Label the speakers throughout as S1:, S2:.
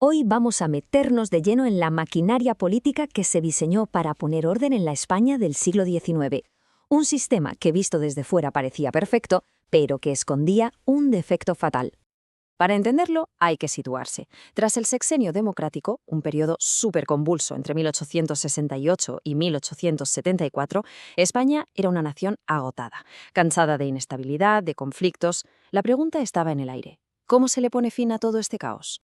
S1: Hoy vamos a meternos de lleno en la maquinaria política que se diseñó para poner orden en la España del siglo XIX. Un sistema que visto desde fuera parecía perfecto, pero que escondía un defecto fatal. Para entenderlo, hay que situarse. Tras el Sexenio Democrático, un periodo súper convulso entre 1868 y 1874, España era una nación agotada, cansada de inestabilidad, de conflictos. La pregunta estaba en el aire. ¿Cómo se le pone fin a todo este caos?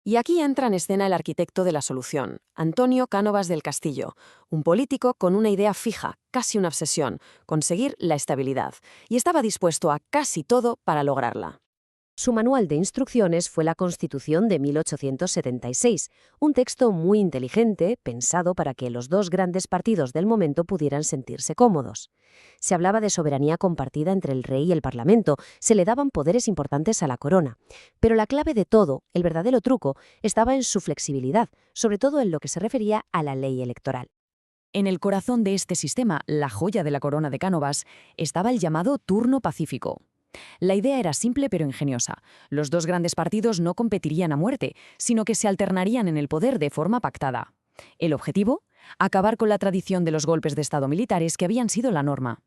S2: Y aquí entra en escena el arquitecto de la solución, Antonio Cánovas del Castillo, un político con una idea fija, casi una obsesión, conseguir la estabilidad, y estaba dispuesto a casi todo para lograrla.
S3: Su manual de instrucciones fue la Constitución de 1876, un texto muy inteligente, pensado para que los dos grandes partidos del momento pudieran sentirse cómodos. Se hablaba de soberanía compartida entre el rey y el Parlamento, se le daban poderes importantes a la corona. Pero la clave de todo, el verdadero truco, estaba en su flexibilidad, sobre todo en lo que se refería a la ley electoral.
S2: En el corazón de este sistema, la joya de la corona de Cánovas, estaba el llamado turno pacífico. La idea era simple pero ingeniosa. Los dos grandes partidos no competirían a muerte, sino que se alternarían en el poder de forma pactada. El objetivo: acabar con la tradición de los golpes de Estado militares que habían sido la norma.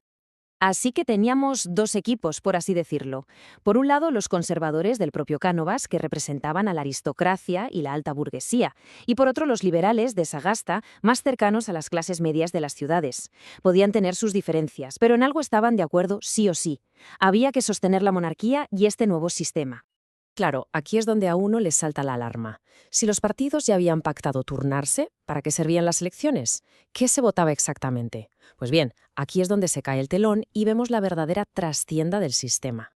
S3: Así que teníamos dos equipos, por así decirlo. Por un lado, los conservadores del propio Cánovas, que representaban a la aristocracia y la alta burguesía, y por otro, los liberales de Sagasta, más cercanos a las clases medias de las ciudades. Podían tener sus diferencias, pero en algo estaban de acuerdo sí o sí. Había que sostener la monarquía y este nuevo sistema.
S2: Claro, aquí es donde a uno le salta la alarma. Si los partidos ya habían pactado turnarse, ¿para qué servían las elecciones? ¿Qué se votaba exactamente? Pues bien, aquí es donde se cae el telón y vemos la verdadera trastienda del sistema.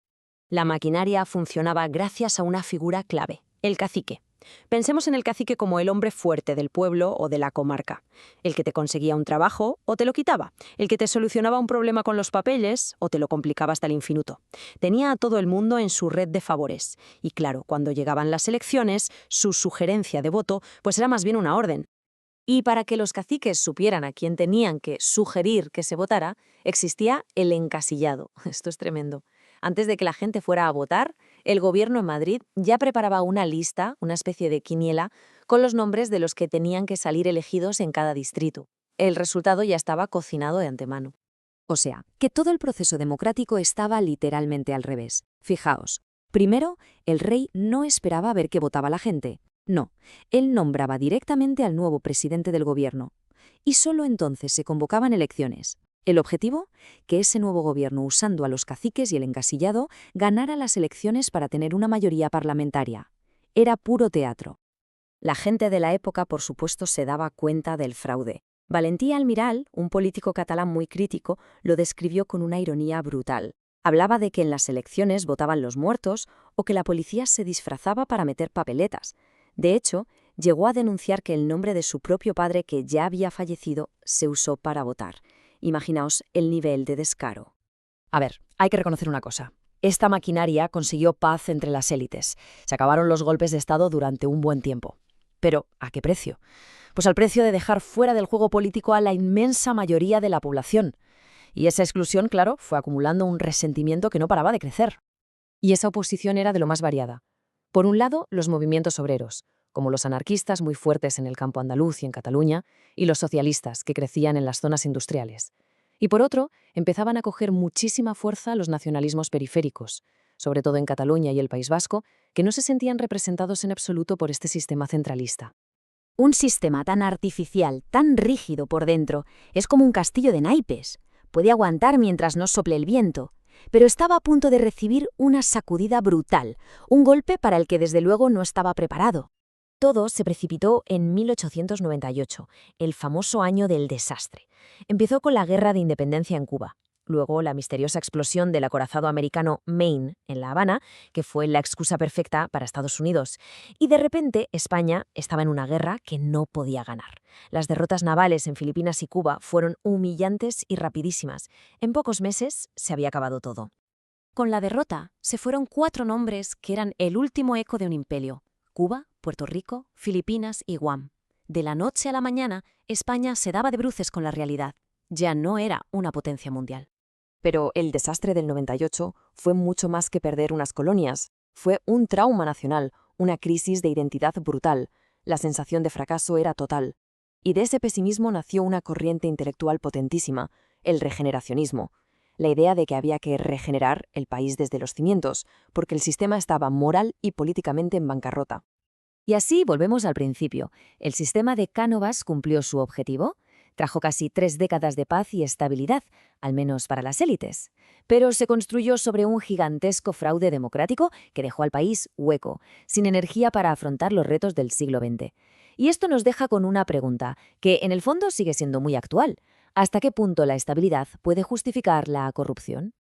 S3: La maquinaria funcionaba gracias a una figura clave, el cacique. Pensemos en el cacique como el hombre fuerte del pueblo o de la comarca, el que te conseguía un trabajo o te lo quitaba, el que te solucionaba un problema con los papeles o te lo complicaba hasta el infinito. Tenía a todo el mundo en su red de favores. Y claro, cuando llegaban las elecciones, su sugerencia de voto pues era más bien una orden. Y para que los caciques supieran a quién tenían que sugerir que se votara, existía el encasillado. Esto es tremendo. Antes de que la gente fuera a votar, el gobierno en Madrid ya preparaba una lista, una especie de quiniela, con los nombres de los que tenían que salir elegidos en cada distrito. El resultado ya estaba cocinado de antemano.
S1: O sea, que todo el proceso democrático estaba literalmente al revés. Fijaos, primero, el rey no esperaba a ver qué votaba la gente. No, él nombraba directamente al nuevo presidente del gobierno. Y solo entonces se convocaban elecciones. ¿El objetivo? Que ese nuevo gobierno, usando a los caciques y el encasillado, ganara las elecciones para tener una mayoría parlamentaria. Era puro teatro. La gente de la época, por supuesto, se daba cuenta del fraude. Valentí Almiral, un político catalán muy crítico, lo describió con una ironía brutal. Hablaba de que en las elecciones votaban los muertos o que la policía se disfrazaba para meter papeletas. De hecho, llegó a denunciar que el nombre de su propio padre, que ya había fallecido, se usó para votar. Imaginaos el nivel de descaro.
S2: A ver, hay que reconocer una cosa. Esta maquinaria consiguió paz entre las élites. Se acabaron los golpes de Estado durante un buen tiempo. ¿Pero a qué precio? Pues al precio de dejar fuera del juego político a la inmensa mayoría de la población. Y esa exclusión, claro, fue acumulando un resentimiento que no paraba de crecer. Y esa oposición era de lo más variada. Por un lado, los movimientos obreros, como los anarquistas muy fuertes en el campo andaluz y en Cataluña, y los socialistas, que crecían en las zonas industriales. Y por otro, empezaban a coger muchísima fuerza los nacionalismos periféricos, sobre todo en Cataluña y el País Vasco, que no se sentían representados en absoluto por este sistema centralista.
S1: Un sistema tan artificial, tan rígido por dentro, es como un castillo de naipes. Puede aguantar mientras no sople el viento, pero estaba a punto de recibir una sacudida brutal, un golpe para el que desde luego no estaba preparado. Todo se precipitó en 1898, el famoso año del desastre. Empezó con la Guerra de Independencia en Cuba. Luego, la misteriosa explosión del acorazado americano Maine en La Habana, que fue la excusa perfecta para Estados Unidos. Y de repente, España estaba en una guerra que no podía ganar. Las derrotas navales en Filipinas y Cuba fueron humillantes y rapidísimas. En pocos meses se había acabado todo. Con la derrota, se fueron 4 nombres que eran el último eco de un imperio: Cuba, Puerto Rico, Filipinas y Guam. De la noche a la mañana, España se daba de bruces con la realidad. Ya no era una potencia mundial.
S2: Pero el desastre del 98 fue mucho más que perder unas colonias. Fue un trauma nacional, una crisis de identidad brutal, la sensación de fracaso era total. Y de ese pesimismo nació una corriente intelectual potentísima, el regeneracionismo, la idea de que había que regenerar el país desde los cimientos, porque el sistema estaba moral y políticamente en bancarrota.
S1: Y así volvemos al principio. El sistema de Cánovas cumplió su objetivo, trajo casi 3 décadas de paz y estabilidad, al menos para las élites. Pero se construyó sobre un gigantesco fraude democrático que dejó al país hueco, sin energía para afrontar los retos del siglo XX. Y esto nos deja con una pregunta, que en el fondo sigue siendo muy actual. ¿Hasta qué punto la estabilidad puede justificar la corrupción?